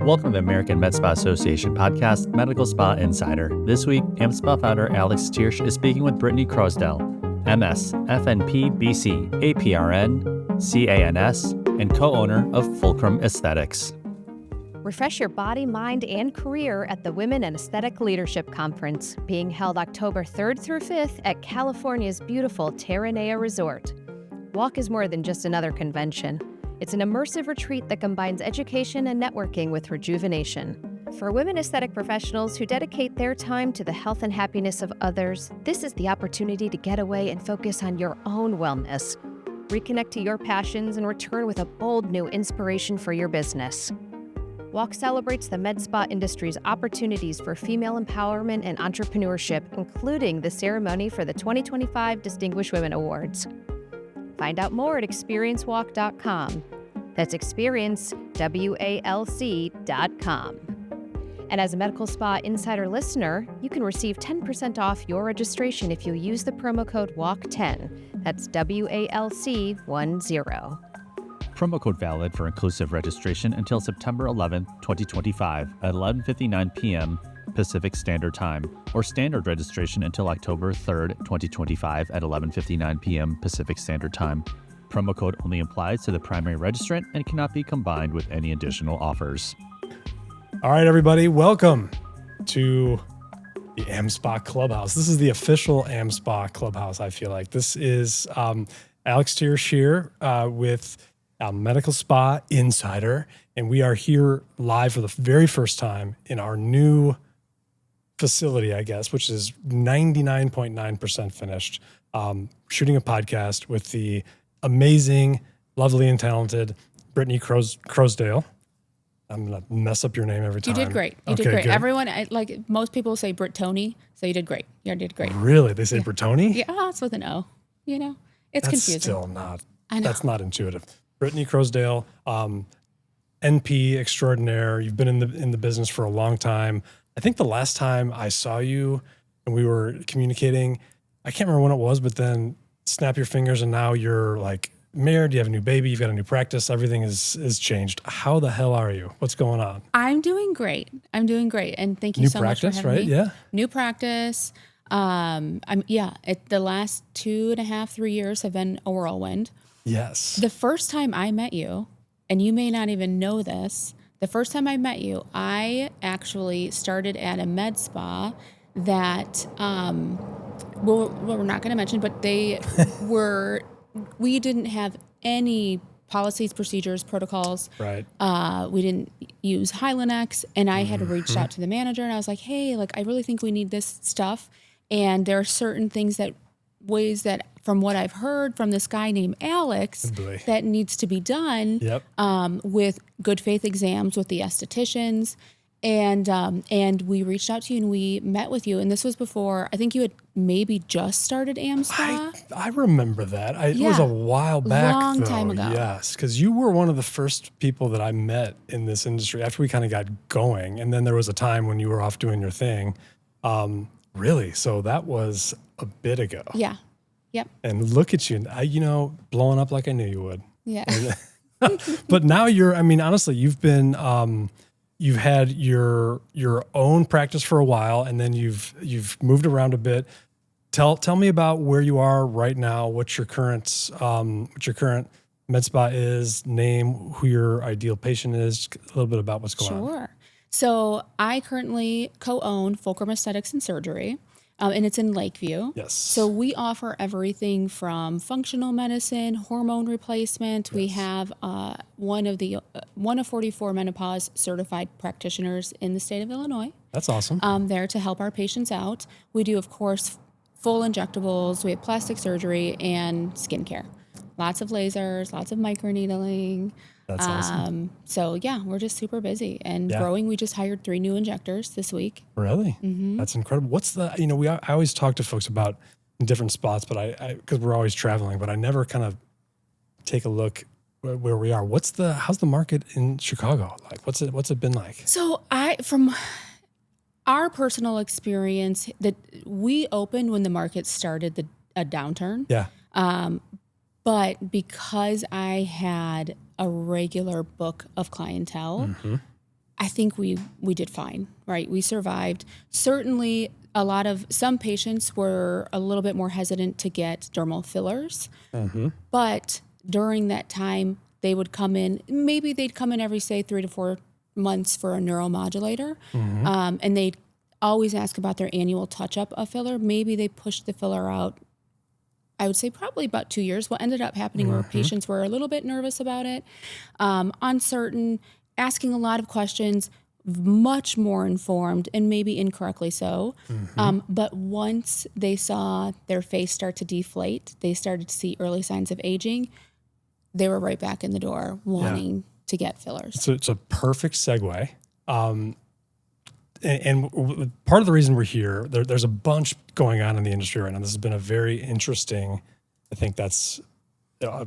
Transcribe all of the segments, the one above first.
Welcome to the American Med Spa Association podcast, Medical Spa Insider. This week, AmSpa founder Alex Tiersch is speaking with Brittany Croasdell, MS, FNP-BC, APRN, CANS, and co-owner of Fulcrum Aesthetics. Refresh your body, mind, and career at the Women in Aesthetic Leadership Conference, being held October 3rd through 5th at California's beautiful Terranea Resort. Walk is more than just another convention. It's an immersive retreat that combines education and networking with rejuvenation. For women aesthetic professionals who dedicate their time to the health and happiness of others, this is the opportunity to get away and focus on your own wellness. Reconnect to your passions and return with a bold new inspiration for your business. Walk celebrates the med spa industry's opportunities for female empowerment and entrepreneurship, including the ceremony for the 2025 Distinguished Women Awards. Find out more at experiencewalk.com. That's experiencewalc.com. And as a Medical Spa Insider listener, you can receive 10% off your registration if you use the promo code WALK10. That's WALC10. Promo code valid for inclusive registration until September 11th, 2025 at 11:59 p.m. Pacific Standard Time, or standard registration until October 3rd, 2025 at 11:59 p.m. Pacific Standard Time. Promo code only applies to the primary registrant and cannot be combined with any additional offers. All right, everybody, welcome to the AmSpa Clubhouse. This is the official AmSpa Clubhouse, I feel like. This is Alex Tiersch here with Medical Spa Insider, and we are here live for the very first time in our new facility, I guess, which is 99.9% finished, shooting a podcast with the amazing, lovely, and talented Brittany Croasdell. I'm going to mess up your name every time. You did great. You did great. Good. Everyone, like most people say Brittony, so you did great. You did great. Really? They say Brittony? Yeah, it's with an O. You know, it's That's confusing. Still not. I know. That's not intuitive. Brittany Croasdell, NP extraordinaire. You've been in the business for a long time. I think the last time I saw you and we were communicating, I can't remember when it was, but then snap your fingers and now you're like married, you have a new baby, you've got a new practice, everything is changed. How the hell are you? What's going on? I'm doing great. And thank you new so much for having right? me. Yeah. New practice. The last 2.5, 3 years have been a whirlwind. Yes. The first time I met you, and you may not even know this, the first time I met you, I actually started at a med spa that, we're not going to mention, but they we didn't have any policies, procedures, protocols. Right. We didn't use Hylenex, and I had reached out to the manager, and I was like, hey, I really think we need this stuff. And there are certain ways that, from what I've heard from this guy named Alex, that needs to be done with good faith exams with the estheticians. And we reached out to you and we met with you. And this was before, I think you had maybe just started AmSpa. I remember that. It was a while back. Long time ago. Yes, because you were one of the first people that I met in this industry after we kind of got going. And then there was a time when you were off doing your thing. Really? So that was a bit ago. Yeah. Yep. And look at you, blowing up like I knew you would. Yeah. But now honestly, you've been, you've had your own practice for a while, and then you've moved around a bit. Tell me about where you are right now. What your current med spa is, name, who your ideal patient is, a little bit about what's going on. Sure. So I currently co-own Fulcrum Aesthetics and Surgery. And it's in Lakeview. Yes. So we offer everything from functional medicine, hormone replacement. Yes. We have one of 44 menopause certified practitioners in the state of Illinois. That's awesome. There to help our patients out. We do, of course, full injectables. We have plastic surgery and skincare. Lots of lasers, lots of microneedling. That's awesome. So yeah, we're just super busy and growing. We just hired 3 new injectors this week. Really? Mm-hmm. That's incredible. What's the, I always talk to folks about in different spots, but I because we're always traveling, but I never kind of take a look where we are. How's the market in Chicago? Like, what's it been like? So from our personal experience, that we opened when the market started a downturn. Yeah. But because I had a regular book of clientele, I think we did fine, right? We survived. Certainly, some patients were a little bit more hesitant to get dermal fillers, but during that time, they would come in. Maybe they'd come in every, say, 3 to 4 months for a neuromodulator, and they'd always ask about their annual touch-up of filler. Maybe they pushed the filler out, I would say probably about 2 years. What ended up happening were patients were a little bit nervous about it, uncertain, asking a lot of questions, much more informed, and maybe incorrectly so. But once they saw their face start to deflate, they started to see early signs of aging, they were right back in the door wanting to get fillers. So it's a perfect segue. And part of the reason we're here, there's a bunch going on in the industry right now. This has been a very interesting, I think that's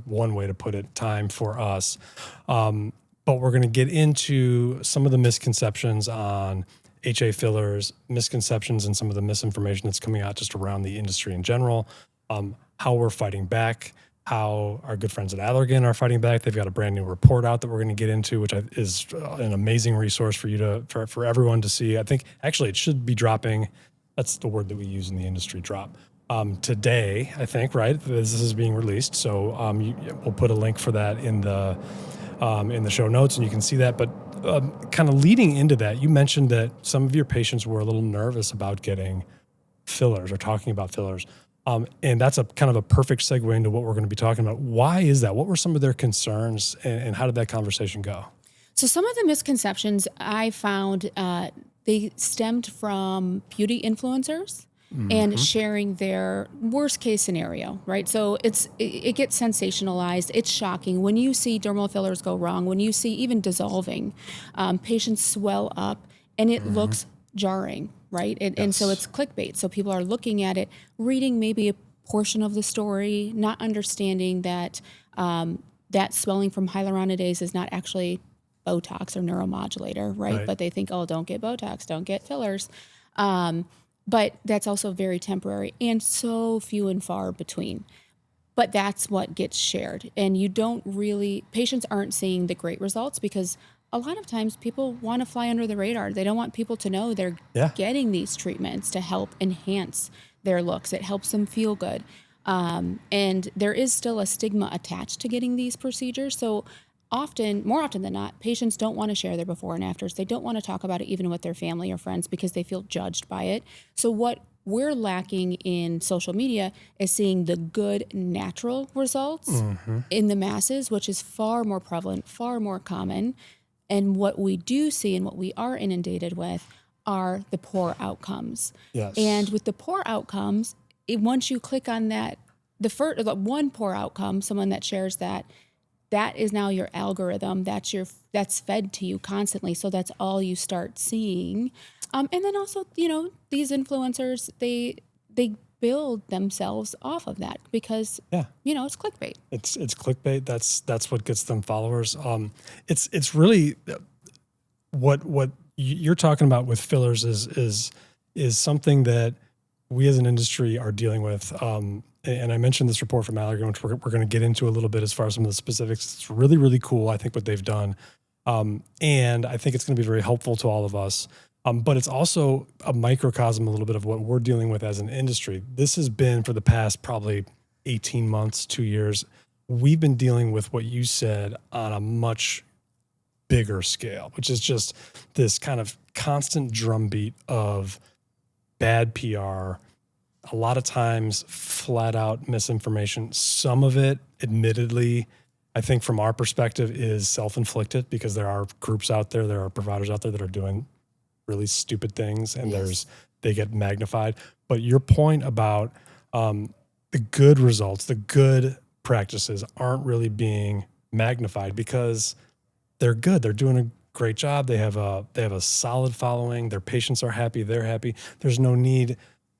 one way to put it, time for us. But we're going to get into some of the misconceptions on HA fillers, misconceptions and some of the misinformation that's coming out just around the industry in general, how we're fighting back, how our good friends at Allergan are fighting back. They've got a brand new report out that we're going to get into, which is an amazing resource for you for everyone to see. I think actually it should be dropping. That's the word that we use in the industry, drop. Today, I think, right? This is being released. So we'll put a link for that in the show notes and you can see that. But kind of leading into that, you mentioned that some of your patients were a little nervous about getting fillers or talking about fillers. And that's a kind of a perfect segue into what we're going to be talking about. Why is that? What were some of their concerns and how did that conversation go? So some of the misconceptions I found, they stemmed from beauty influencers and sharing their worst case scenario, right? So it gets sensationalized. It's shocking. When you see dermal fillers go wrong, when you see even dissolving, patients swell up and it looks jarring, right? And so it's clickbait. So people are looking at it, reading maybe a portion of the story, not understanding that that swelling from hyaluronidase is not actually Botox or neuromodulator, right? But they think, oh, don't get Botox, don't get fillers. But that's also very temporary and so few and far between. But that's what gets shared. And patients aren't seeing the great results because a lot of times people want to fly under the radar. They don't want people to know they're getting these treatments to help enhance their looks. It helps them feel good. And there is still a stigma attached to getting these procedures. So more often than not, patients don't want to share their before and afters. They don't want to talk about it even with their family or friends because they feel judged by it. So what we're lacking in social media is seeing the good natural results in the masses, which is far more prevalent, far more common. And what we do see and what we are inundated with are the poor outcomes. Yes. And with the poor outcomes, once you click on that, the one poor outcome, someone that shares that is now your algorithm. That's fed to you constantly. So that's all you start seeing. And then also, these influencers, they build themselves off of that because, it's clickbait. It's clickbait. That's what gets them followers. It's really what you're talking about with fillers is something that we as an industry are dealing with. And I mentioned this report from Allergan, which we're going to get into a little bit as far as some of the specifics. It's really, really cool, I think, what they've done. And I think it's going to be very helpful to all of us. But it's also a microcosm a little bit of what we're dealing with as an industry. This has been for the past probably 18 months, 2 years. We've been dealing with what you said on a much bigger scale, which is just this kind of constant drumbeat of bad PR, a lot of times flat out misinformation. Some of it, admittedly, I think from our perspective is self-inflicted because there are groups out there, there are providers out there that are doing really stupid things and they get magnified. But your point about the good results, the good practices aren't really being magnified because they're good. They're doing a great job. They have a solid following. Their patients are happy. They're happy. There's no need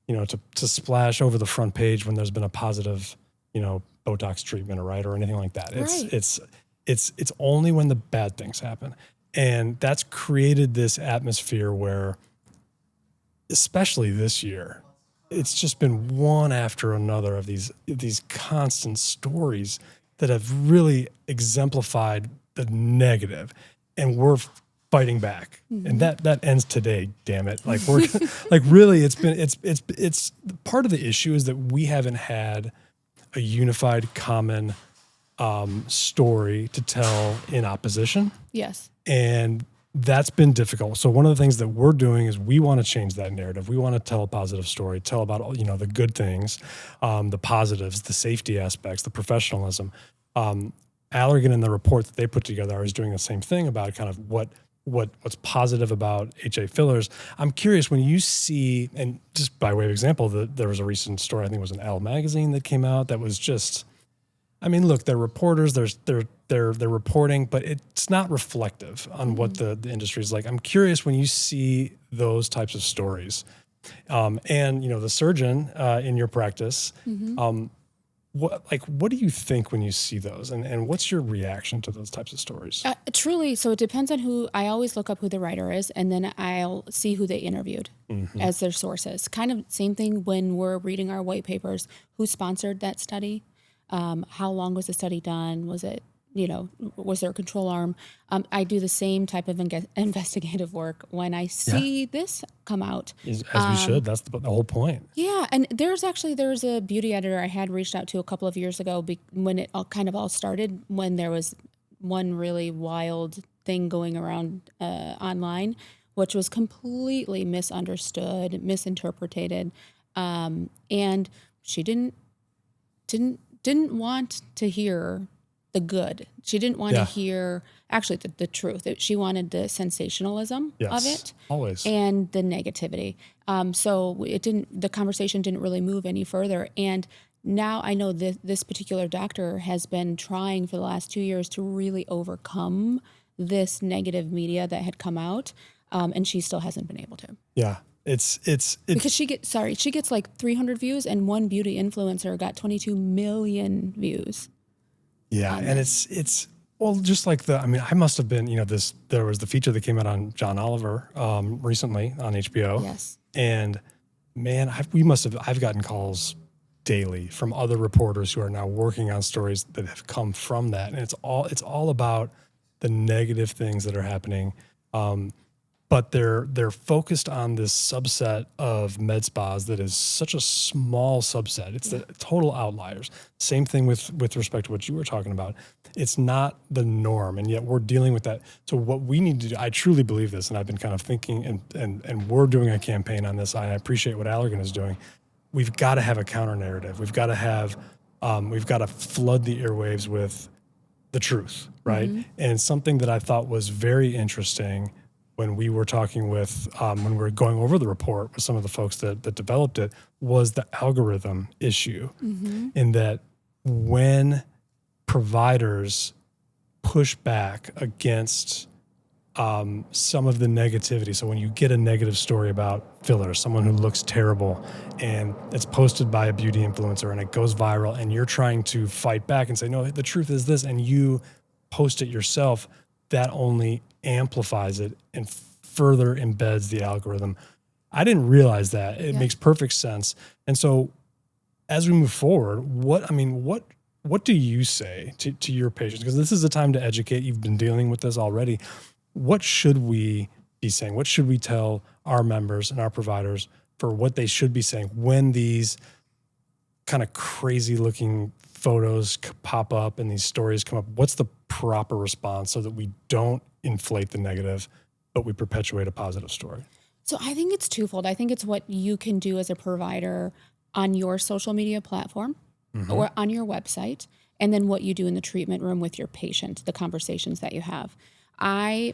to splash over the front page when there's been a positive, Botox treatment or anything like that. It's only when the bad things happen. And that's created this atmosphere where, especially this year, it's just been one after another of these constant stories that have really exemplified the negative. And we're fighting back. And that ends today, damn it. Like we're like really it's part of the issue is that we haven't had a unified common story to tell in opposition. Yes. And that's been difficult. So one of the things that we're doing is we want to change that narrative. We want to tell a positive story, tell about, the good things, the positives, the safety aspects, the professionalism. Allergan in the report that they put together is doing the same thing about kind of what's positive about HA fillers. I'm curious when you see, and just by way of example, there was a recent story, I think it was an Elle magazine that came out that was just, I mean, look, they're reporters, they're reporting, but it's not reflective on what the industry is like. I'm curious when you see those types of stories, and the surgeon in your practice, what do you think when you see those, and what's your reaction to those types of stories? Truly, so it depends on who. I always look up who the writer is, and then I'll see who they interviewed as their sources. Kind of same thing when we're reading our white papers. Who sponsored that study? How long was the study done? Was it, was there a control arm? I do the same type of investigative work when I see this come out. As we should. That's the whole point. Yeah. And there's a beauty editor I had reached out to a couple of years ago when it all started, when there was one really wild thing going around online, which was completely misunderstood, misinterpreted. And she didn't want to hear the good. She didn't want to hear actually the truth. She wanted the sensationalism of it, always, and the negativity. So the conversation didn't really move any further. And now I know that this particular doctor has been trying for the last 2 years to really overcome this negative media that had come out, and she still hasn't been able to. Yeah. It's because she gets like 300 views, and one beauty influencer got 22 million views. Yeah. And it's just like I must have been, there was the feature that came out on John Oliver recently on HBO. Yes. And man, I've gotten calls daily from other reporters who are now working on stories that have come from that. And it's all about the negative things that are happening. But they're focused on this subset of med spas that is such a small subset. It's the total outliers. Same thing with respect to what you were talking about. It's not the norm, and yet we're dealing with that. So what we need to do, I truly believe this, and I've been kind of thinking, and we're doing a campaign on this. I appreciate what Allergan is doing. We've got to have a counter narrative. We've got to flood the airwaves with the truth, right? And something that I thought was very interesting when we were talking with, when we were going over the report with some of the folks that developed it, was the algorithm issue. In that when providers push back against some of the negativity, so when you get a negative story about fillers, someone who looks terrible, and it's posted by a beauty influencer and it goes viral, and you're trying to fight back and say, no, the truth is this, and you post it yourself, that only amplifies it and further embeds the algorithm. I didn't realize that. It makes perfect sense. And so as we move forward, what do you say to your patients? Because this is the time to educate. You've been dealing with this already. What should we be saying? What should we tell our members and our providers for what they should be saying when these kind of crazy looking photos pop up and these stories come up? What's the proper response so that we don't inflate the negative, but we perpetuate a positive story? So I think it's twofold. I think it's what you can do as a provider on your social media platform or on your website, and then what you do in the treatment room with your patient, the conversations that you have. I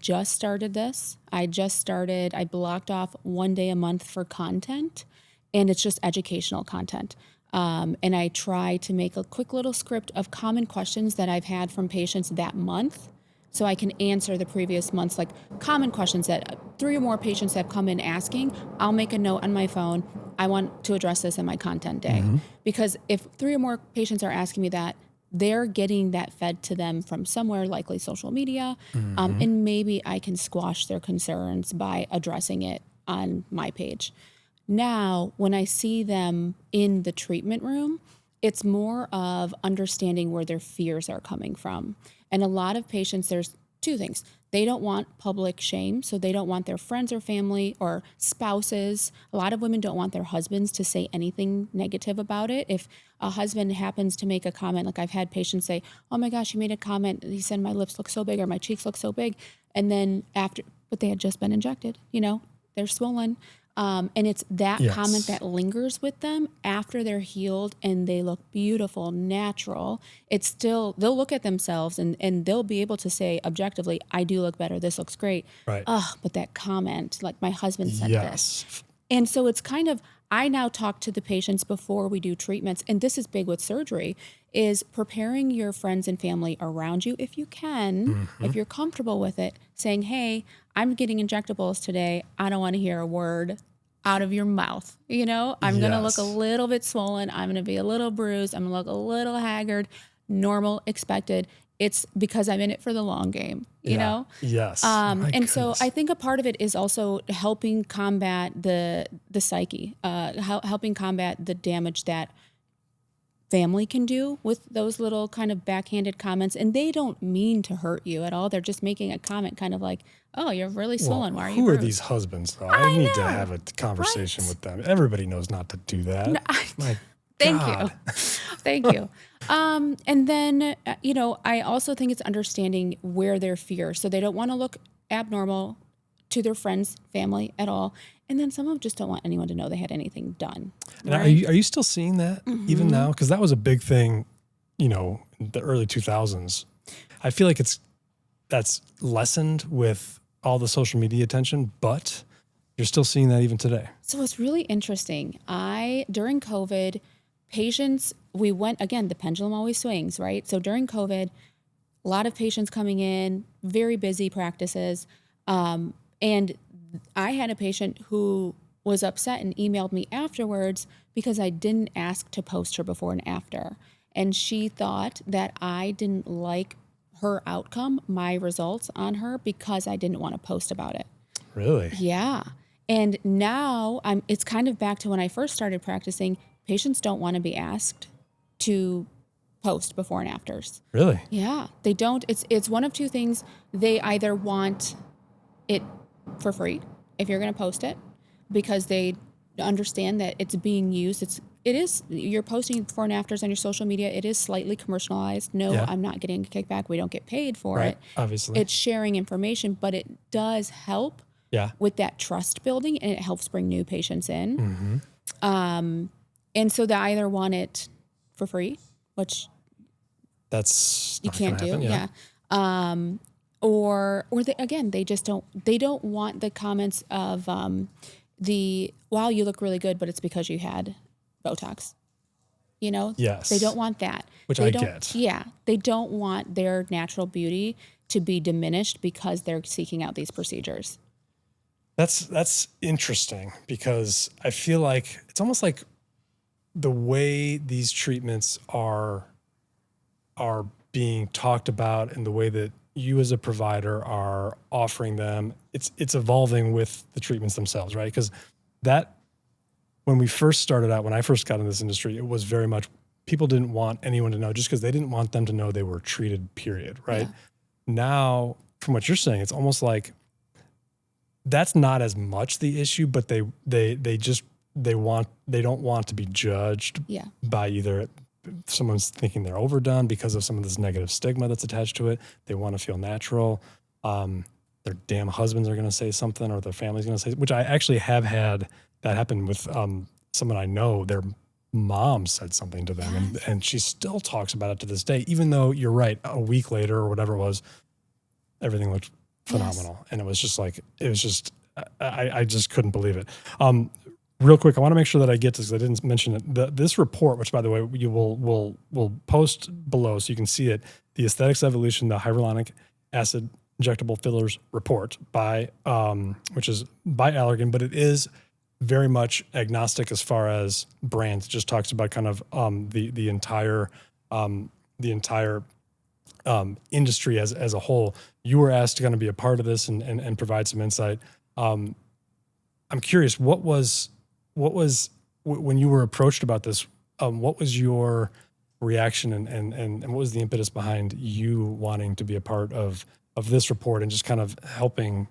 just started this. I blocked off 1 day a month for content, and it's just educational content. And I try to make a quick little script of common questions that I've had from patients that month, so I can answer the previous month's like common questions that 3 or more patients have come in asking. I'll make a note on my phone. I want to address this in my content day. Because if 3 or more patients are asking me that, they're getting that fed to them from somewhere, likely social media, and maybe I can squash their concerns by addressing it on my page. Now, when I see them in the treatment room, it's more of understanding where their fears are coming from. And a lot of patients, two things. They don't want public shame, so they don't want their friends or family or spouses. A lot of women don't want their husbands to say anything negative about it. If a husband happens to make a comment, like I've had patients say, oh my gosh, he made a comment, he said my lips look so big or my cheeks look so big, and then but they had just been injected, they're swollen. And it's that comment that lingers with them after they're healed and they look beautiful, natural. It's still, they'll look at themselves and they'll be able to say objectively, I do look better. This looks great. Right. But that comment, like my husband said this. And so it's kind of, I now talk to the patients before we do treatments. And this is big with surgery, is preparing your friends and family around you if you can, if you're comfortable with it, saying, hey, I'm getting injectables today. I don't want to hear a word out of your mouth. I'm going to look a little bit swollen. I'm going to be a little bruised. I'm going to look a little haggard, normal, expected. It's because I'm in it for the long game, you know? Yes. And so I think a part of it is also helping combat the psyche, helping combat the damage that family can do with those little kind of backhanded comments. And they don't mean to hurt you at all. They're just making a comment kind of like, oh, you're really swollen. Why are you Who bruised? are these husbands, though? I need to have a conversation with them. Everybody knows not to do that. No, Thank you. Thank you. And then, I also think it's understanding where their fear. So they don't want to look abnormal to their friends, family at all. And then some of them just don't want anyone to know they had anything done. And are you still seeing that even now? Because that was a big thing, in the early 2000s. I feel like that's lessened with all the social media attention, but you're still seeing that even today. So it's really interesting. During COVID, patients, we went, again, the pendulum always swings, right? So during COVID, a lot of patients coming in, very busy practices. And I had a patient who was upset and emailed me afterwards because I didn't ask to post her before and after. And she thought that I didn't like her outcome, my results on her, because I didn't want to post about it. Really? Yeah. And now it's kind of back to when I first started practicing. Patients don't want to be asked to post before and afters. Really? Yeah. They don't. It's one of two things. They either want it for free if you're going to post it because they understand that it's being used. You're posting before and afters on your social media. It is slightly commercialized. No, I'm not getting a kickback. We don't get paid for it. Obviously. It's sharing information, but it does help with that trust building and it helps bring new patients in. And so they either want it for free, which that's you can't do. Happen, Or they just don't want the comments of wow, you look really good, but it's because you had Botox. Yes. They don't want that. Which I get. Yeah. They don't want their natural beauty to be diminished because they're seeking out these procedures. That's interesting because I feel like it's almost like the way these treatments are being talked about and the way that you as a provider are offering them, it's evolving with the treatments themselves, right? Because when we first started out, when I first got in this industry, it was very much people didn't want anyone to know just because they didn't want them to know they were treated, period, right? Yeah. Now, from what you're saying, it's almost like that's not as much the issue, but they don't want to be judged by either someone's thinking they're overdone because of some of this negative stigma that's attached to it. They want to feel natural. Their damn husbands are going to say something or their family's going to say, which I actually have had that happen with someone I know. Their mom said something to them and she still talks about it to this day, even though you're right, a week later or whatever it was, everything looked phenomenal. Yes. And it was just, I just couldn't believe it. Real quick, I want to make sure that I get this because I didn't mention it. This report, which by the way, you will post below so you can see it, the Aesthetics Evolution, the Hyaluronic Acid Injectable Fillers Report which is by Allergan, but it is very much agnostic as far as brands. It just talks about kind of the entire industry as a whole. You were asked to kind of be a part of this and provide some insight. I'm curious, what was when you were approached about this, what was your reaction and what was the impetus behind you wanting to be a part of this report and just kind of helping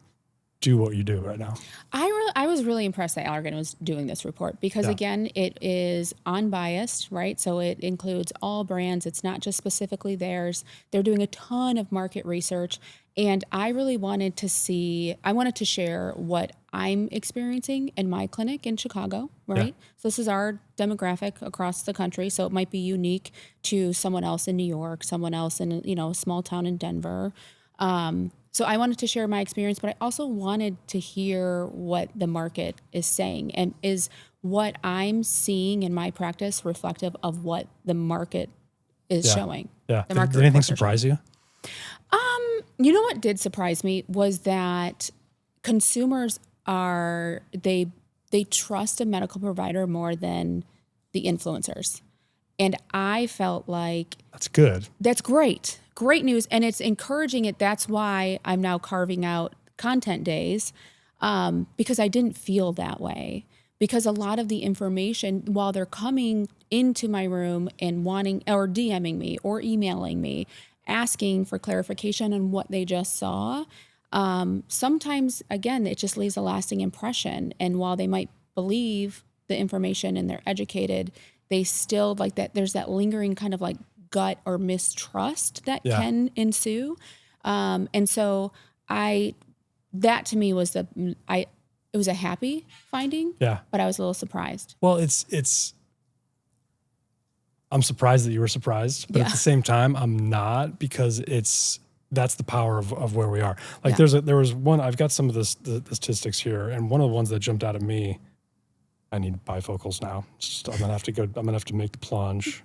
do what you do right now? I was really impressed that Allergan was doing this report because, again, it is unbiased, right? So it includes all brands. It's not just specifically theirs. They're doing a ton of market research. And I really wanted to share what I'm experiencing in my clinic in Chicago, right? Yeah. So this is our demographic across the country. So it might be unique to someone else in New York, someone else in, a small town in Denver. So I wanted to share my experience, but I also wanted to hear what the market is saying, and is what I'm seeing in my practice reflective of what the market is showing. Yeah. The market Did anything reports are surprise you? You know what did surprise me was that consumers they trust a medical provider more than the influencers. And I felt like That's good. that's great. Great news. And it's encouraging it. That's why I'm now carving out content days, because I didn't feel that way. Because a lot of the information, while they're coming into my room and wanting, or DMing me or emailing me, asking for clarification on what they just saw, sometimes, again, it just leaves a lasting impression. And while they might believe the information and they're educated, they still like that. There's that lingering kind of like gut or mistrust that can ensue. And so that to me was it was a happy finding, but I was a little surprised. Well, I'm surprised that you were surprised, but at the same time, I'm not, because that's the power of where we are. Like there was one, I've got some of the statistics here, and one of the ones that jumped out at me, I need bifocals now. I'm gonna have to make the plunge.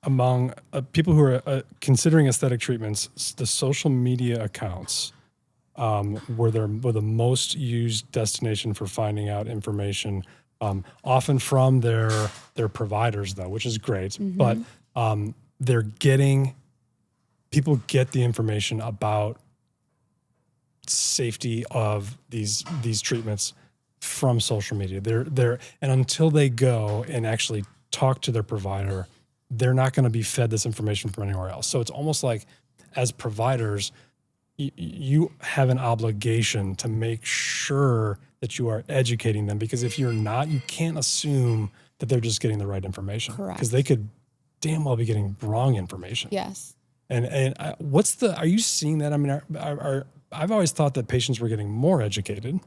Among people who are considering aesthetic treatments, the social media accounts were the most used destination for finding out information, often from their providers, though, which is great. But people get the information about safety of these treatments from social media. And until they go and actually talk to their provider, they're not going to be fed this information from anywhere else. So it's almost like, as providers, you have an obligation to make sure that you are educating them, because if you're not, you can't assume that they're just getting the right information. Correct. Because they could damn well be getting wrong information. Yes. And are you seeing that? I mean, I've always thought that patients were getting more educated.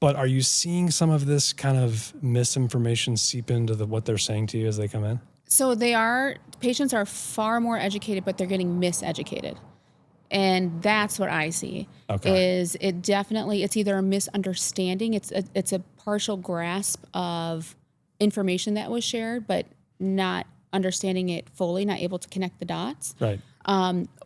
But are you seeing some of this kind of misinformation seep into what they're saying to you as they come in? So patients are far more educated, but they're getting miseducated. And that's what I see. Okay. It's either a misunderstanding, it's a partial grasp of information that was shared, but not understanding it fully, not able to connect the dots. Right.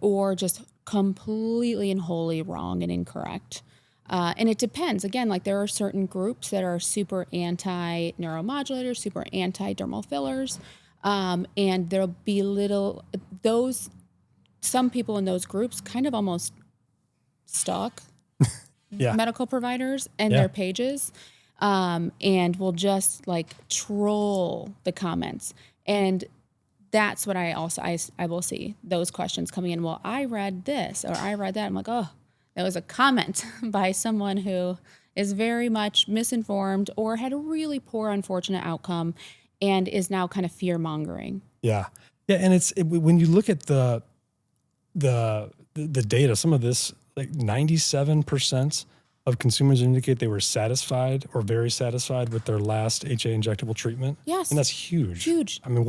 Or just completely and wholly wrong and incorrect. And it depends. Again, like there are certain groups that are super anti-neuromodulators, super anti-dermal fillers. And there'll be some people in those groups kind of almost stalk medical providers and their pages, and will just like troll the comments. And that's what I will see those questions coming in. Well, I read this or I read that. I'm like, oh, that was a comment by someone who is very much misinformed or had a really poor, unfortunate outcome and is now kind of fear mongering. Yeah. Yeah. And when you look at the data, some of this, like 97% of consumers indicate they were satisfied or very satisfied with their last HA injectable treatment. Yes. And that's huge. Huge. I mean,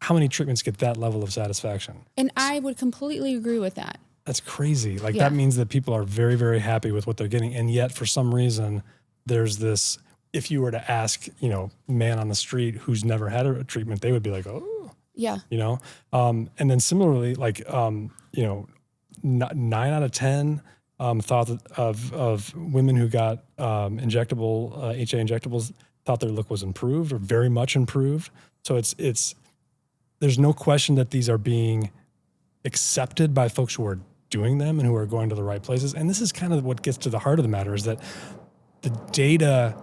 how many treatments get that level of satisfaction? And I would completely agree with that. That's crazy. Like that means that people are very, very happy with what they're getting. And yet for some reason, there's this, if you were to ask, man on the street who's never had a treatment, they would be like, oh, yeah. And then similarly, like, 9 out of 10 thought of women who got injectable HA injectables thought their look was improved or very much improved. So there's no question that these are being accepted by folks who are doing them and who are going to the right places. And this is kind of what gets to the heart of the matter, is that the data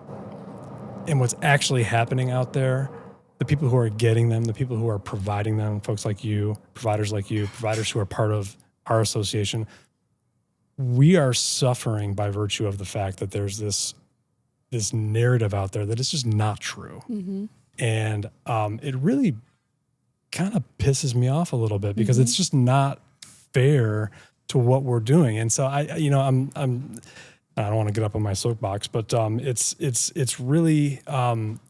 and what's actually happening out there the people who are getting them, the people who are providing them, folks like you, providers who are part of our association, we are suffering by virtue of the fact that there's this narrative out there that is just not true. Mm-hmm. And it really kind of pisses me off a little bit because it's just not fair to what we're doing. And so I don't want to get up on my soapbox, but it's really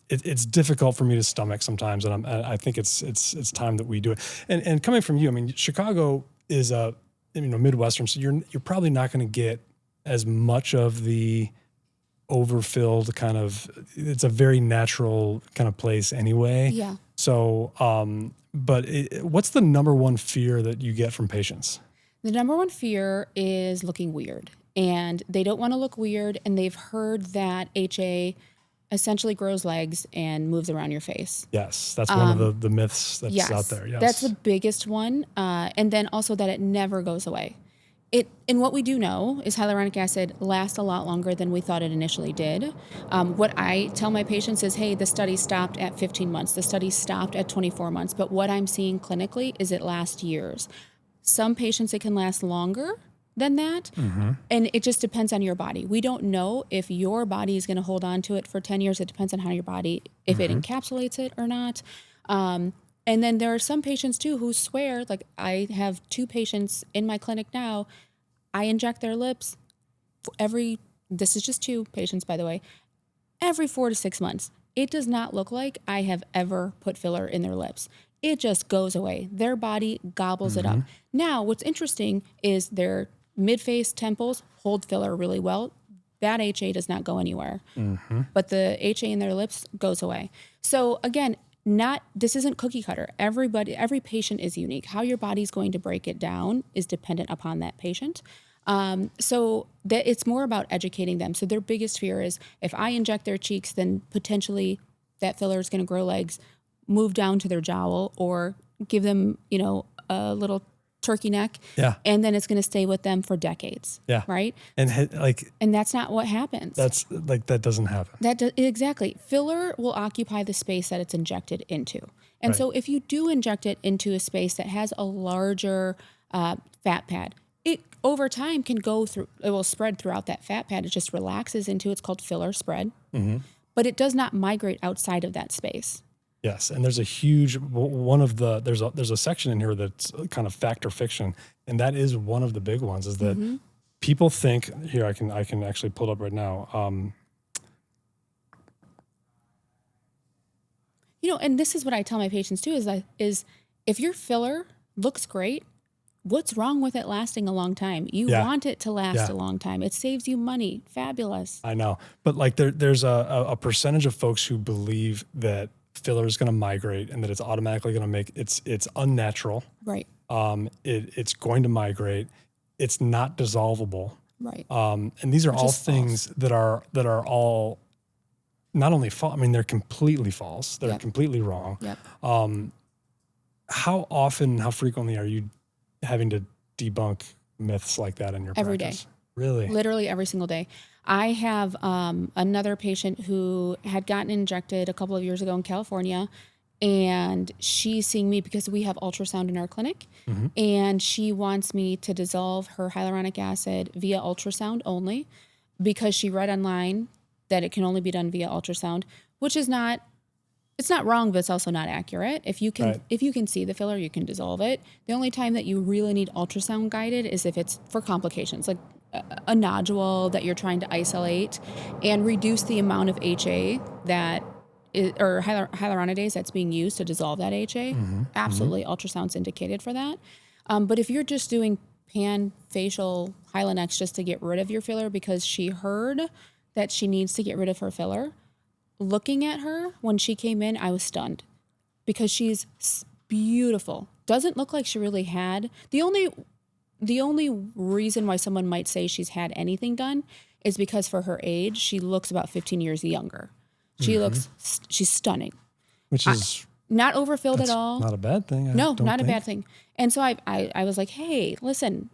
it's difficult for me to stomach sometimes, and I think it's time that we do it. And coming from you, I mean, Chicago is a Midwestern, so you're probably not going to get as much of the overfilled kind of. It's a very natural kind of place anyway. Yeah. So, but what's the number one fear that you get from patients? The number one fear is looking weird, and they don't want to look weird, and they've heard that HA essentially grows legs and moves around your face. Yes, that's one of the myths that's out there. Yes, that's the biggest one, and then also that it never goes away. And what we do know is hyaluronic acid lasts a lot longer than we thought it initially did. What I tell my patients is, hey, the study stopped at 15 months. The study stopped at 24 months. But what I'm seeing clinically is it lasts years. Some patients, it can last longer than that. Mm-hmm. And it just depends on your body. We don't know if your body is going to hold on to it for 10 years. It depends on how your body, if it encapsulates it or not. And then there are some patients too who swear, like I have 2 patients in my clinic now, I inject their lips this is just 2 patients, by the way, every 4 to 6 months. It does not look like I have ever put filler in their lips. It just goes away. Their body gobbles it up. Now, what's interesting is their mid-face temples hold filler really well. That HA does not go anywhere. But the HA in their lips goes away. So again, this isn't cookie cutter. Every patient is unique. How your body's going to break it down is dependent upon that patient. So that it's more about educating them. So their biggest fear is if I inject their cheeks, then potentially that filler is going to grow legs, move down to their jowl, or give them, a little turkey neck. Yeah. And then it's going to stay with them for decades. Yeah. Right. And And that's not what happens. that doesn't happen. Exactly. Filler will occupy the space that it's injected into. And so if you do inject it into a space that has a larger fat pad, it over time can it will spread throughout that fat pad. It just relaxes into, it's called filler spread, but it does not migrate outside of that space. Yes, and there's a huge there's a section in here that's kind of fact or fiction, and that is one of the big ones. Is that people think here? I can actually pull it up right now. And this is what I tell my patients too: is if your filler looks great, what's wrong with it lasting a long time? You want it to last a long time. It saves you money. Fabulous. I know, but like there's a percentage of folks who believe that filler is going to migrate and that it's automatically going to make it's unnatural. Right. It's going to migrate. It's not dissolvable. Right. And these are all things that are all not only false. I mean, they're completely false. They're completely wrong. Yep. How frequently are you having to debunk myths like that in your every practice? Day. Really? Literally every single day. I have another patient who had gotten injected a couple of years ago in California, and she's seeing me because we have ultrasound in our clinic, and she wants me to dissolve her hyaluronic acid via ultrasound only because she read online that it can only be done via ultrasound, which is not, it's not wrong, but it's also not accurate. If you can see the filler, you can dissolve it. The only time that you really need ultrasound guided is if it's for complications, like a nodule that you're trying to isolate and reduce the amount of HA or hyaluronidase that's being used to dissolve that HA. Absolutely, ultrasound's indicated for that. But if you're just doing pan-facial Hylenex just to get rid of your filler because she heard that she needs to get rid of her filler, looking at her when she came in, I was stunned because she's beautiful. Doesn't look like she really had. The only reason why someone might say she's had anything done is because for her age, she looks about 15 years younger. She's stunning. Which is not overfilled at all. Not a bad thing. Not a bad thing. And so I was like, hey, listen,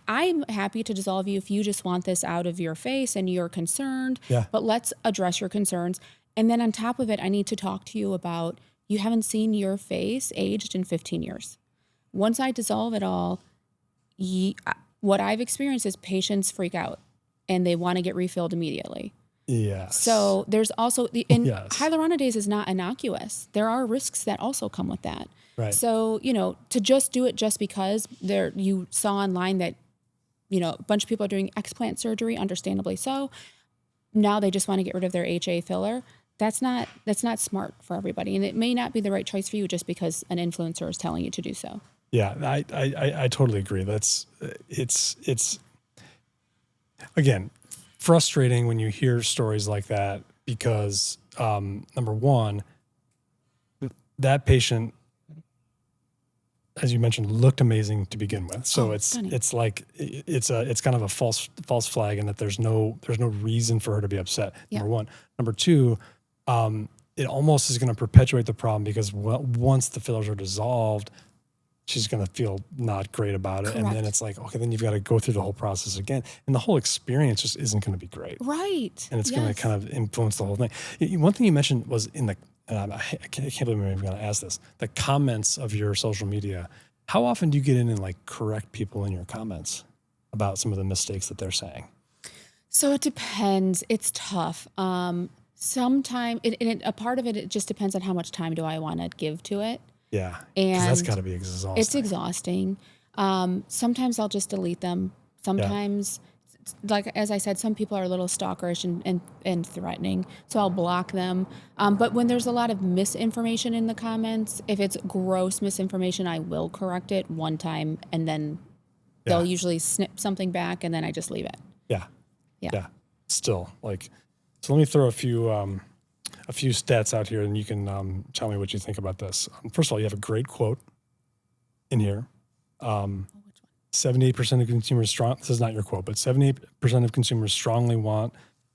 I'm happy to dissolve you if you just want this out of your face and you're concerned, but let's address your concerns. And then on top of it, I need to talk to you about you haven't seen your face aged in 15 years. Once I dissolve it all, what I've experienced is patients freak out and they want to get refilled immediately. Yes. So there's also hyaluronidase is not innocuous. There are risks that also come with that. Right. So, to just do it just because you saw online that, a bunch of people are doing explant surgery, understandably so. Now they just want to get rid of their HA filler. That's not smart for everybody. And it may not be the right choice for you just because an influencer is telling you to do so. Yeah, I totally agree. It's again, frustrating when you hear stories like that because number one, that patient, as you mentioned, looked amazing to begin with. So it's kind of a false flag, and that there's no reason for her to be upset. Yeah. Number one. Number two, it almost is going to perpetuate the problem because once the fillers are dissolved, she's going to feel not great about it. Correct. And then it's like, okay, then you've got to go through the whole process again. And the whole experience just isn't going to be great. Right. And it's going to kind of influence the whole thing. One thing you mentioned was in the, I can't believe I'm even going to ask this, the comments of your social media. How often do you get in and like correct people in your comments about some of the mistakes that they're saying? So it depends. It's tough. Sometimes a part of it just depends on how much time do I want to give to it. Yeah, and that's got to be exhausting. It's exhausting. Sometimes I'll just delete them. Sometimes, like as I said, some people are a little stalkerish and threatening, so I'll block them. But when there's a lot of misinformation in the comments, if it's gross misinformation, I will correct it one time, and then they'll usually snip something back, and then I just leave it. Yeah. Still, so let me throw a few stats out here, and you can tell me what you think about this. First of all, you have a great quote in here. 78% of consumers this is not your quote, but 78% of consumers strongly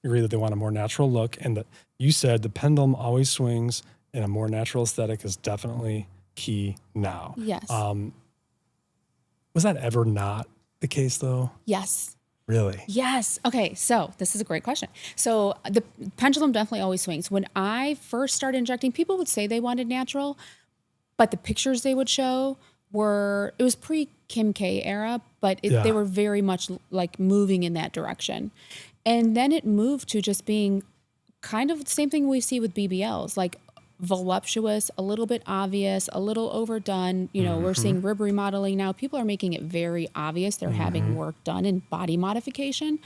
agree that they want a more natural look, and that you said the pendulum always swings, and a more natural aesthetic is definitely key now. Yes. Was that ever not the case, though? Yes. Really? Yes. Okay. So this is a great question. So the pendulum definitely always swings. When I first started injecting, people would say they wanted natural, but the pictures they would show it was pre-Kim K era, but they were very much like moving in that direction. And then it moved to just being kind of the same thing we see with BBLs, like voluptuous, a little bit obvious, a little overdone. We're seeing rib remodeling now. People are making it very obvious they're having work done in body modification.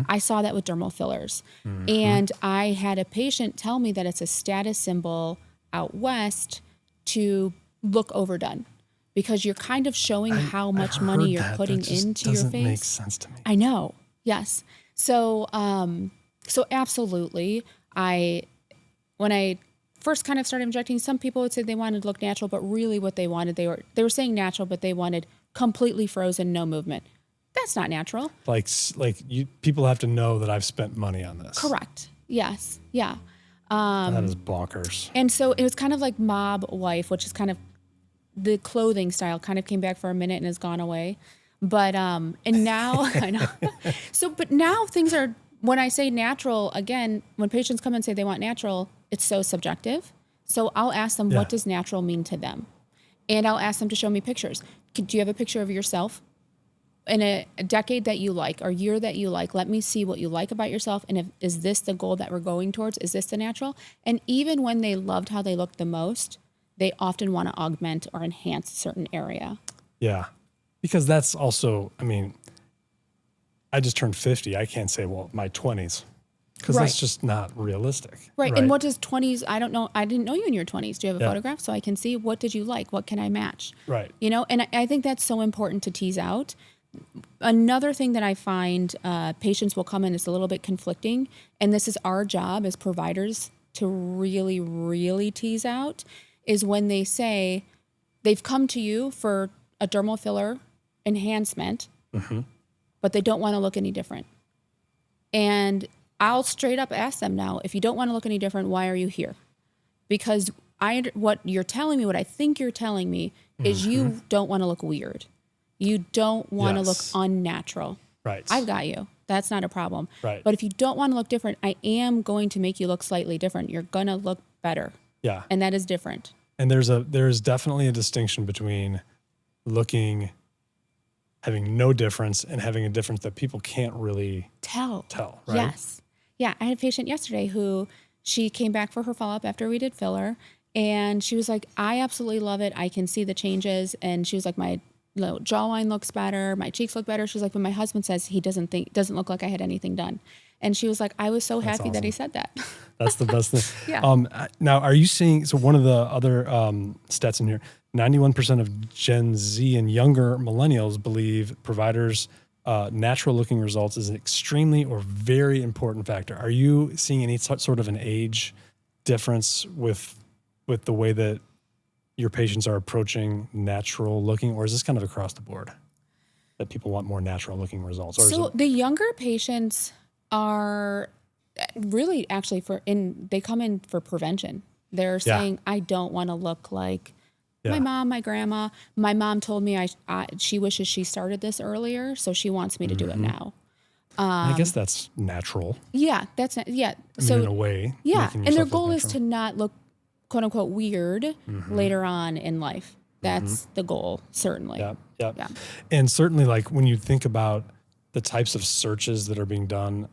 I saw that with dermal fillers. And I had a patient tell me that it's a status symbol out west to look overdone because you're kind of showing how much money you're putting into your face. Doesn't make sense to me. I know. Yes. So absolutely. When I first kind of started injecting, some people would say they wanted to look natural, but really what they wanted, they were saying natural, but they wanted completely frozen, no movement. That's not natural. People have to know that I've spent money on this. Correct. Yes. Yeah. That is bonkers. And so it was kind of like mob wife, which is kind of the clothing style kind of came back for a minute and has gone away. But, and now I know. But now things are, when I say natural, again, when patients come and say they want natural, it's so subjective. So I'll ask them, what does natural mean to them? And I'll ask them to show me pictures. Do you have a picture of yourself in a decade that you like or year that you like? Let me see what you like about yourself. And is this the goal that we're going towards? Is this the natural? And even when they loved how they looked the most, they often want to augment or enhance a certain area. Yeah. Because that's also, I just turned 50. I can't say, my 20s. Because that's just not realistic. Right. And what does 20s, I don't know. I didn't know you in your 20s. Do you have a photograph so I can see what did you like? What can I match? Right. And I think that's so important to tease out. Another thing that I find patients will come in is a little bit conflicting. And this is our job as providers to really, really tease out is when they say they've come to you for a dermal filler enhancement, but they don't want to look any different. And I'll straight up ask them now, if you don't want to look any different, why are you here? Because what you're telling me, what I think you're telling me is you don't want to look weird. You don't want to look unnatural. Right. I've got you. That's not a problem. Right. But if you don't want to look different, I am going to make you look slightly different. You're going to look better. Yeah. And that is different. And there's definitely a distinction between having no difference and having a difference that people can't really tell, right? Yes. Yeah. I had a patient yesterday who she came back for her follow-up after we did filler, and she was like, I absolutely love it. I can see the changes. And she was like, my jawline looks better. My cheeks look better. She was like, but my husband says he doesn't look like I had anything done. And she was like, I was so happy that he said that. That's the best thing. Yeah. Now, are you seeing, so one of the other stats in here, 91% of Gen Z and younger millennials believe providers' natural looking results is an extremely or very important factor. Are you seeing any sort of an age difference with the way that your patients are approaching natural looking, or is this kind of across the board that people want more natural looking results? Or so the younger patients are really actually they come in for prevention. They're saying, I don't want to look like my mom, my grandma. My mom told me she wishes she started this earlier, so she wants me to do it now. I guess that's natural. Yeah, that's so in a way. Yeah, making and their yourself look goal is natural. to not look quote unquote weird later on in life. That's the goal, certainly. Yeah. And certainly, like when you think about the types of searches that are being done,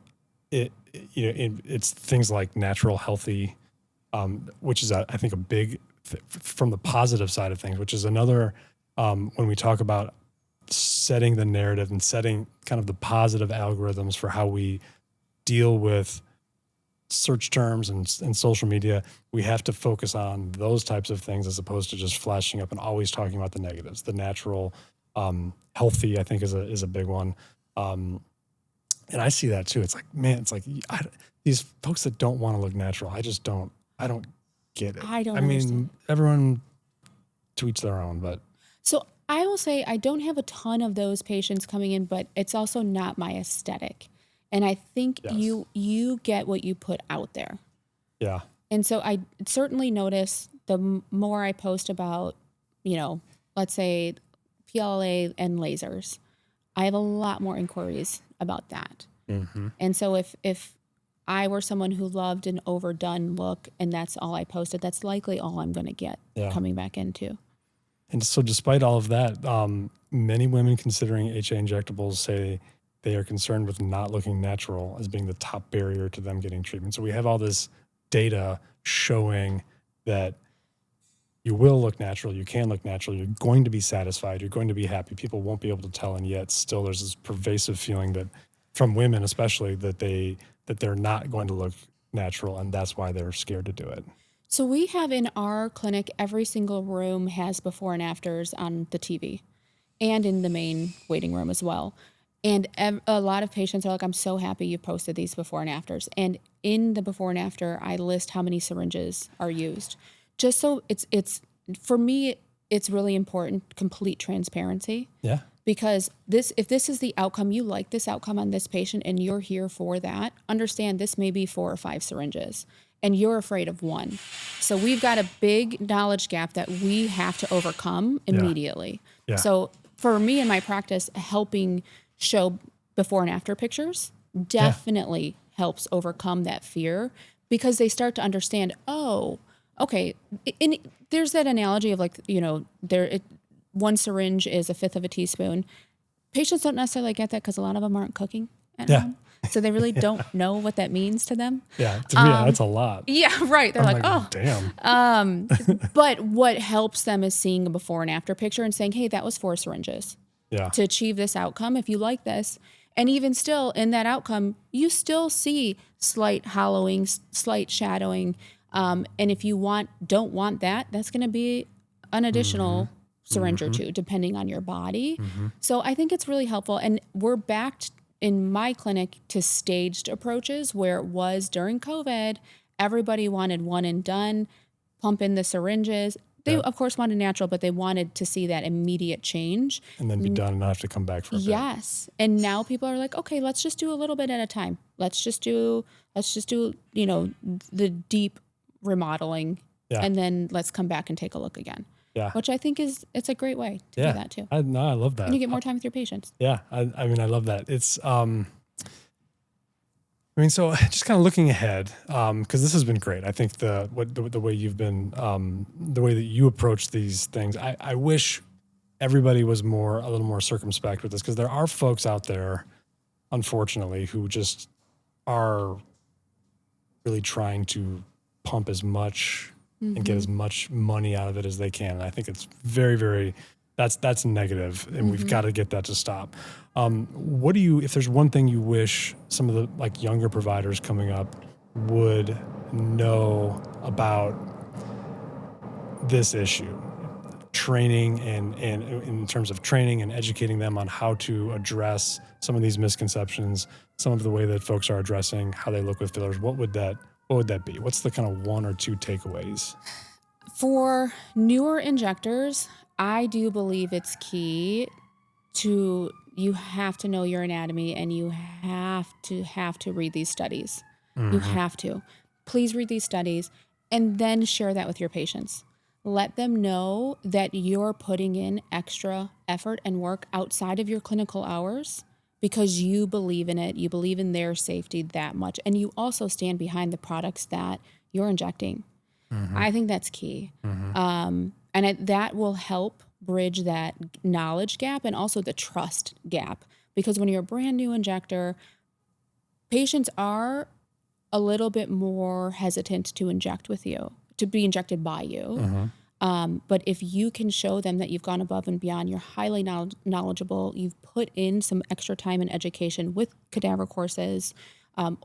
it's things like natural, healthy, which is I think a big from the positive side of things, which is another when we talk about setting the narrative and setting kind of the positive algorithms for how we deal with search terms and social media, we have to focus on those types of things as opposed to just flashing up and always talking about the negatives. The natural, healthy, I think is a big one. And I see that too. It's like, man, it's like these folks that don't want to look natural, I don't get it. I don't mean, understand. everyone to each their own, but. So I will say I don't have a ton of those patients coming in, but it's also not my aesthetic. And I think you get what you put out there. Yeah. And so I certainly notice the more I post about, let's say PLA and lasers, I have a lot more inquiries about that. Mm-hmm. And so if I were someone who loved an overdone look and that's all I posted, that's likely all I'm going to get coming back into. And so despite all of that, many women considering HA injectables say they are concerned with not looking natural as being the top barrier to them getting treatment. So we have all this data showing that you will look natural, you can look natural, you're going to be satisfied, you're going to be happy. People won't be able to tell, and yet still there's this pervasive feeling that from women especially that they're not going to look natural, and that's why they're scared to do it. So we have in our clinic, every single room has before and afters on the TV and in the main waiting room as well. And a lot of patients are like, I'm so happy you posted these before and afters. And in the before and after, I list how many syringes are used. Just so it's for me, it's really important, complete transparency. Yeah. Because if this is the outcome, you like this outcome on this patient and you're here for that, understand this may be 4 or 5 syringes and you're afraid of one. So we've got a big knowledge gap that we have to overcome immediately. Yeah. So for me in my practice, helping show before and after pictures definitely helps overcome that fear, because they start to understand, oh, okay. And there's that analogy of like, one syringe is 1/5 of a teaspoon. Patients don't necessarily get that because a lot of them aren't cooking at home. So they really don't know what that means to them. Yeah, to me, that's a lot. Yeah, right. They're like, oh, damn. But what helps them is seeing a before and after picture and saying, hey, that was 4 syringes to achieve this outcome. If you like this, and even still in that outcome, you still see slight hollowing, slight shadowing. And if you don't want that, that's going to be an additional syringe or 2, depending on your body. So I think it's really helpful. And we're backed in my clinic to staged approaches, where it was during COVID, everybody wanted one and done, pump in the syringes. They, of course, wanted natural, but they wanted to see that immediate change. And then be done and not have to come back for a bit. Yes. And now people are like, okay, let's just do a little bit at a time. Let's just do, the deep remodeling. Yeah. And then let's come back and take a look again. Yeah. Which I think it's a great way to do that too. I love that. And you get more time with your patients. Yeah. I mean, I love that. It's, I mean, so just kind of looking ahead, because this has been great. I think the way you've been, the way that you approach these things, I wish everybody was a little more circumspect with this, because there are folks out there, unfortunately, who just are really trying to pump as much and get as much money out of it as they can. And I think it's very, very, that's negative, and we've got to get that to stop. What do you, if there's one thing you wish some of the like younger providers coming up would know about this issue, training and in terms of training and educating them on how to address some of these misconceptions, some of the way that folks are addressing how they look with fillers, what would that be? What's the kind of one or two takeaways? For newer injectors, I do believe it's key to, you have to know your anatomy, and you have to read these studies. You have to. Please read these studies and then share that with your patients. Let them know that you're putting in extra effort and work outside of your clinical hours because you believe in it. You believe in their safety that much. And you also stand behind the products that you're injecting. I think that's key. That will help bridge that knowledge gap and also the trust gap. Because when you're a brand new injector, patients are a little bit more hesitant to inject with you, to be injected by you. But if you can show them that you've gone above and beyond, you're highly knowledgeable, you've put in some extra time and education with cadaver courses,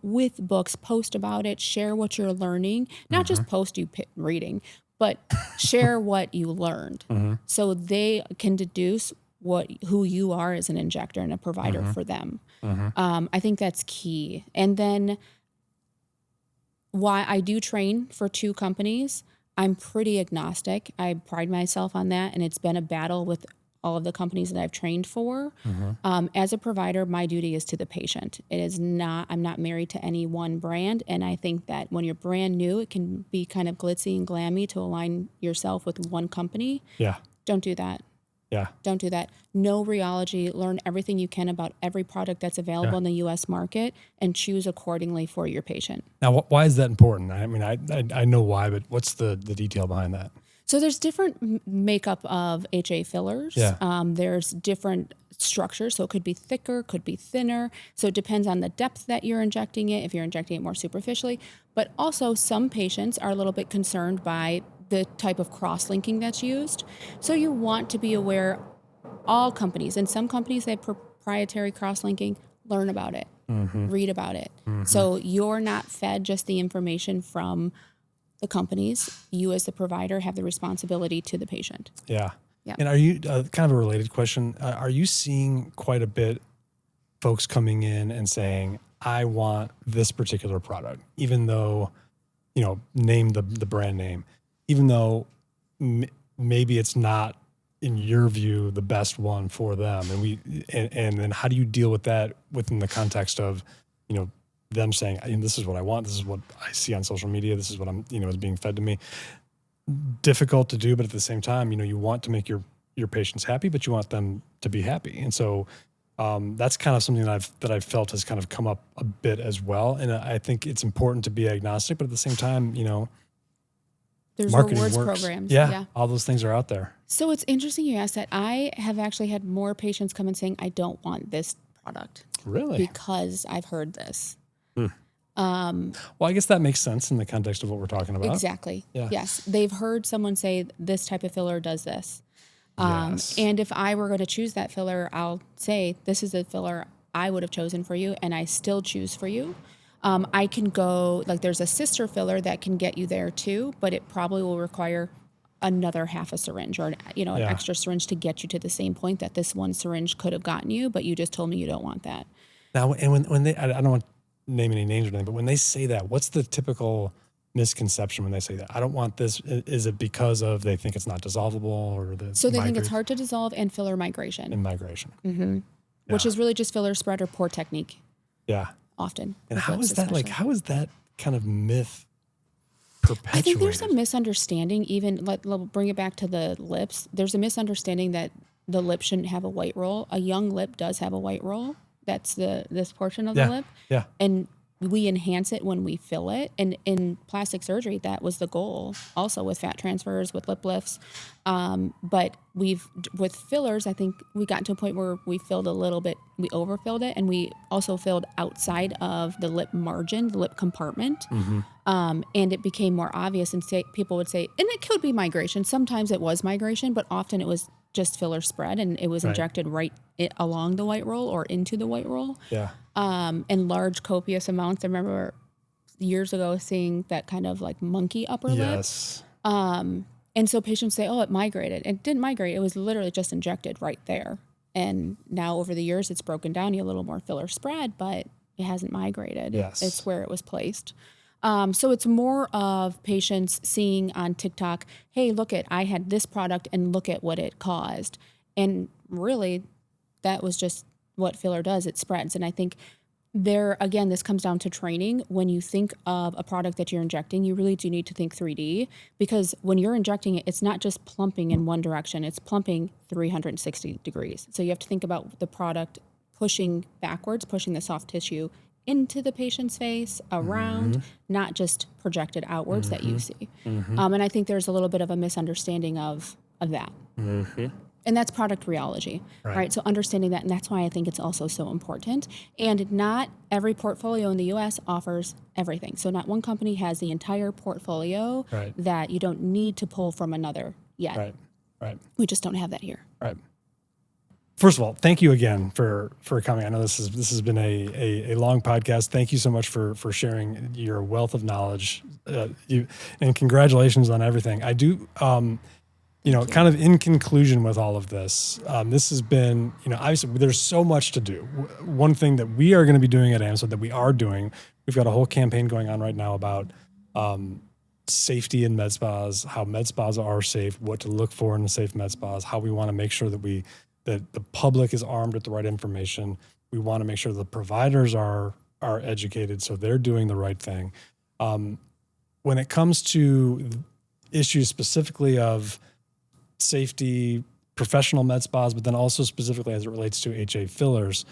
with books, post about it, share what you're learning, not just post you reading, but share what you learned so they can deduce who you are as an injector and a provider for them. I think that's key. And then why I do train for 2 companies, I'm pretty agnostic. I pride myself on that, and it's been a battle with all of the companies that I've trained for. As a provider, my duty is to the patient. It is not, I'm not married to any one brand. And I think that when you're brand new, it can be kind of glitzy and glammy to align yourself with one company. Yeah. Don't do that. Yeah. Don't do that. Know rheology, learn everything you can about every product that's available in the U.S. market, and choose accordingly for your patient. Now, why is that important? I mean, I know why, but what's the detail behind that? So there's different makeup of HA fillers. There's different structures. So it could be thicker, could be thinner. So it depends on the depth that you're injecting it, if you're injecting it more superficially. But also some patients are a little bit concerned by the type of cross-linking that's used. So you want to be aware, all companies, and some companies that have proprietary cross-linking, learn about it, read about it. So you're not fed just the information from the companies. You as the provider have the responsibility to the patient. Yeah. And are you, kind of a related question, are you seeing quite a bit folks coming in and saying, I want this particular product, even though, name the brand name, even though maybe it's not, in your view, the best one for them? And then how do you deal with that within the context of, them saying, this is what I want, this is what I see on social media, this is what I'm, is being fed to me. Difficult to do, but at the same time, you want to make your patients happy, but you want them to be happy. And so that's kind of something that I've felt has kind of come up a bit as well. And I think it's important to be agnostic, but at the same time, there's marketing rewards works. programs. Yeah, all those things are out there. So it's interesting you asked that. I have actually had more patients come in saying, I don't want this product. Really? Because I've heard this. Well, I guess that makes sense in the context of what we're talking about. Exactly. Yeah. Yes. They've heard someone say this type of filler does this. Yes. And if I were going to choose that filler, I'll say, this is a filler I would have chosen for you, and I still choose for you. I can go, there's a sister filler that can get you there too, but it probably will require another half a syringe or, an extra syringe to get you to the same point that this one syringe could have gotten you, but you just told me you don't want that. Now, and when they, I don't want to name any names or anything, but when they say that, what's the typical misconception when they say that? I don't want this. Is it because of they think it's not dissolvable, or So they think it's hard to dissolve and filler migration. And migration. Which is really just filler spread or poor technique. Yeah. Often. And how is that how is that kind of myth perpetuated? I think there's a misunderstanding, even, we'll bring it back to the lips. There's a misunderstanding that the lip shouldn't have a white roll. A young lip does have a white roll. That's this portion of the lip. Yeah. And we enhance it when we fill it. And in plastic surgery, that was the goal, also with fat transfers, with lip lifts. But with fillers, I think we got to a point where we filled a little bit, we overfilled it, and we also filled outside of the lip margin, the lip compartment. And it became more obvious, and people would say, and it could be migration. Sometimes it was migration, but often it was just filler spread, and it was injected right along the white roll or into the white roll. Yeah. In large copious amounts. I remember years ago seeing that kind of like monkey upper lip. Yes. And so patients say, oh, it migrated. It didn't migrate. It was literally just injected right there. And now over the years, it's broken down. You have a little more filler spread, but it hasn't migrated. Yes. It's where it was placed. So it's more of patients seeing on TikTok, hey, I had this product and look at what it caused. And really, that was just what filler does. It spreads. And I think again, this comes down to training. When you think of a product that you're injecting, you really do need to think 3D, because when you're injecting it, it's not just plumping in one direction, it's plumping 360 degrees. So you have to think about the product pushing backwards, pushing the soft tissue into the patient's face, around, not just projected outwards that you see. And I think there's a little bit of a misunderstanding of that. And that's product rheology, right? So understanding that, and that's why I think it's also so important. And not every portfolio in the U.S. offers everything. So not one company has the entire portfolio that you don't need to pull from another yet. Right. We just don't have that here. Right. First of all, thank you again for coming. I know this has been a long podcast. Thank you so much for sharing your wealth of knowledge. And congratulations on everything. I do. Kind of in conclusion with all of this, this has been, obviously there's so much to do. One thing that we are going to be doing at AMSA, that we are doing, we've got a whole campaign going on right now about safety in med spas, how med spas are safe, what to look for in a safe med spas, how we want to make sure that the public is armed with the right information. We want to make sure the providers are educated so they're doing the right thing. When it comes to issues specifically of safety, professional med spas, but then also specifically as it relates to HA fillers,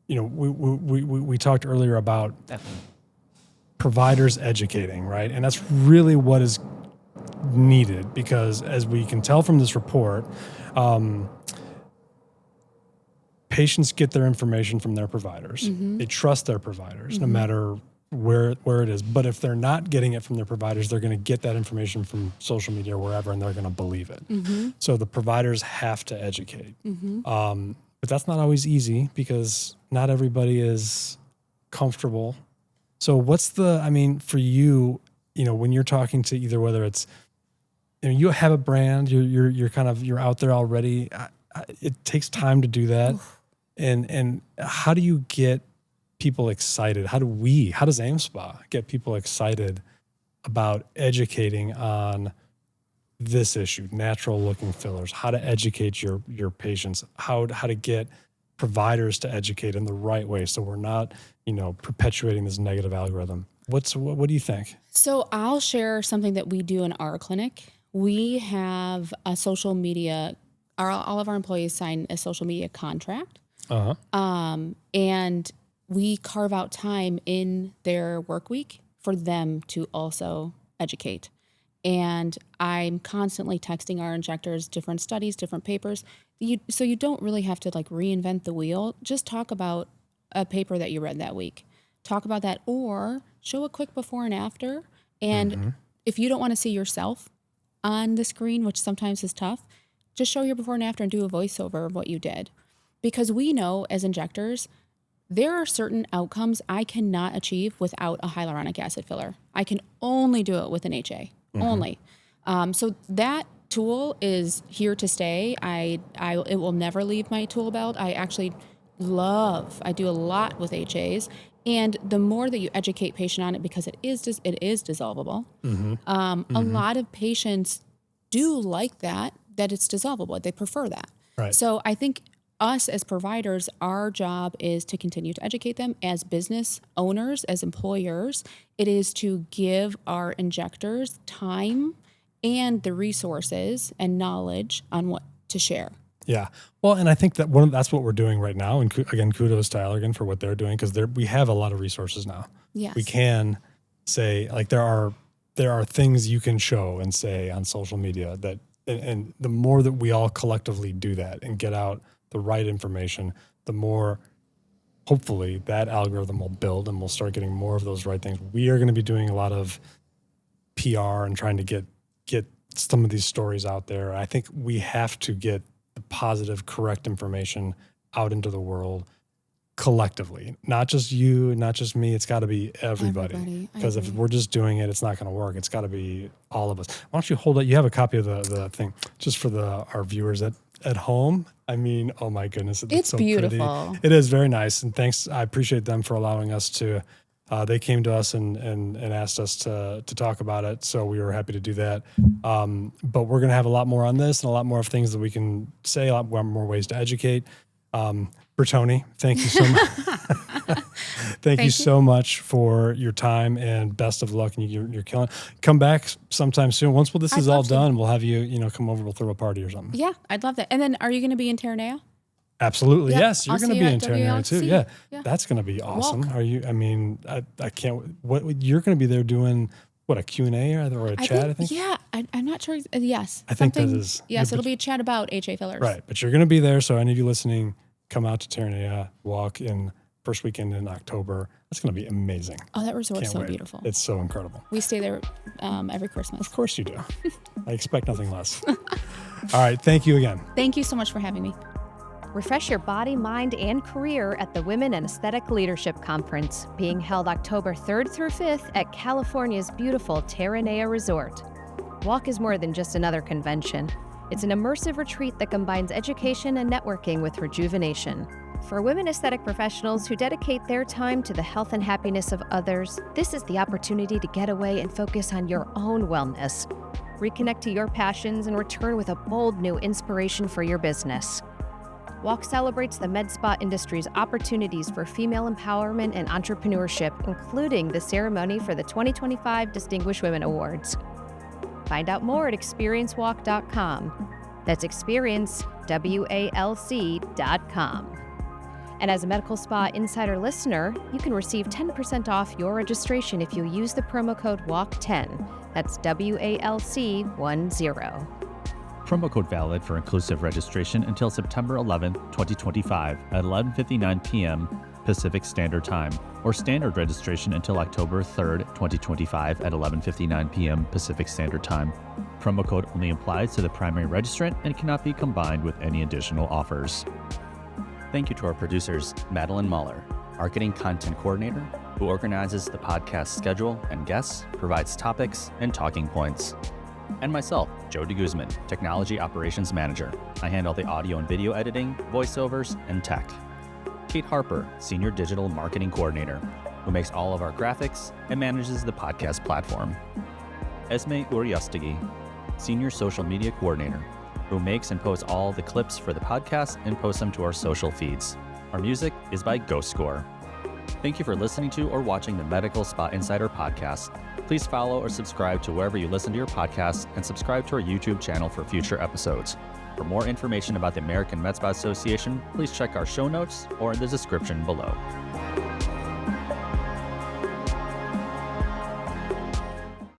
we talked earlier about providers educating, right? And that's really what is needed, because as we can tell from this report, patients get their information from their providers. They trust their providers no matter where it is. But if they're not getting it from their providers, they're going to get that information from social media or wherever, and they're going to believe it. So the providers have to educate. But that's not always easy, because not everybody is comfortable. So for you, when you're talking to either, whether it's, you have a brand, you're out there already. It takes time to do that. And how do you get people excited? How does AmSpa get people excited about educating on this issue, natural looking fillers, how to educate your patients, how to get providers to educate in the right way, so we're not, perpetuating this negative algorithm? What do you think? So I'll share something that we do in our clinic. We have a social media, all of our employees sign a social media contract. And we carve out time in their work week for them to also educate. And I'm constantly texting our injectors different studies, different papers. So you don't really have to reinvent the wheel. Just talk about a paper that you read that week. Talk about that, or show a quick before and after. And if you don't want to see yourself on the screen, which sometimes is tough, just show your before and after and do a voiceover of what you did. Because we know as injectors, there are certain outcomes I cannot achieve without a hyaluronic acid filler. I can only do it with an HA, only. So that tool is here to stay. It will never leave my tool belt. I actually I do a lot with HAs. And the more that you educate patient on it, because it is dissolvable, a lot of patients do like that it's dissolvable. They prefer that. Right. So I think us as providers, our job is to continue to educate them. As business owners, as employers, it is to give our injectors time and the resources and knowledge on what to share. Yeah. Well, and I think that that's what we're doing right now. And again, kudos to Allergan for what they're doing, because we have a lot of resources now. Yes. We can say, like, there are things you can show and say on social media that, and the more that we all collectively do that and get out the right information, the more hopefully that algorithm will build and we'll start getting more of those right things. We are going to be doing a lot of PR and trying to get some of these stories out there. I think we have to get the positive, correct information out into the world collectively, not just you, not just me. It's got to be everybody. Because if we're just doing it, it's not going to work. It's got to be all of us. Why don't you hold it? You have a copy of the thing just for our viewers at home. I mean, oh my goodness, it's so beautiful. Pretty. It is very nice, and thanks. I appreciate them for allowing us to. They came to us and asked us to talk about it, so we were happy to do that. But we're going to have a lot more on this and a lot more of things that we can say, a lot more ways to educate. Brittony, thank you so much. Thank you so much for your time, and best of luck. And you're killing. Come back sometime soon. Once this is all done, we'll have you come over. We'll throw a party or something. Yeah, I'd love that. And then, are you going to be in Terranea? Absolutely. Yep. Yes, you're going to be in Terranea too. Yeah, that's going to be awesome. Walk. Are you? I mean, I can't. What you're going to be there doing? What, a Q&A or a chat? I think. Yeah, I'm not sure. Yes, I think that is. Yes, it'll be a chat about HA fillers. Right, but you're going to be there. So any of you listening, come out to Terranea, walk in first weekend in October. That's going to be amazing. Oh, that resort's so wait. beautiful. It's so incredible. We stay there every Christmas. Of course you do. I expect nothing less. All right, thank you again. Thank you so much for having me. Refresh your body, mind, and career at the Women in Aesthetic Leadership Conference, being held October 3rd through 5th at California's beautiful Terranea Resort. Walk is more than just another convention. It's an immersive retreat that combines education and networking with rejuvenation. For women aesthetic professionals who dedicate their time to the health and happiness of others, this is the opportunity to get away and focus on your own wellness. Reconnect to your passions and return with a bold new inspiration for your business. Walk celebrates the med spa industry's opportunities for female empowerment and entrepreneurship, including the ceremony for the 2025 Distinguished Women Awards. Find out more at experiencewalk.com. That's experiencewalc.com. And as a Medical Spa Insider listener, you can receive 10% off your registration if you use the promo code WALK10. That's WALC10. Promo code valid for inclusive registration until September 11th, 2025 at 11:59 p.m. Pacific Standard Time, or standard registration until October 3rd, 2025 at 11:59 p.m. Pacific Standard Time. Promo code only applies to the primary registrant and cannot be combined with any additional offers. Thank you to our producers, Madeline Muller, Marketing Content Coordinator, who organizes the podcast schedule and guests, provides topics and talking points. And myself, Joe DeGuzman, Technology Operations Manager. I handle the audio and video editing, voiceovers, and tech. Kate Harper, Senior Digital Marketing Coordinator, who makes all of our graphics and manages the podcast platform. Esme Uriastegi, Senior Social Media Coordinator, who makes and posts all the clips for the podcast and posts them to our social feeds. Our music is by Ghost Score. Thank you for listening to or watching the Medical Spa Insider podcast. Please follow or subscribe to wherever you listen to your podcasts, and subscribe to our YouTube channel for future episodes. For more information about the American Med Spa Association, please check our show notes or in the description below.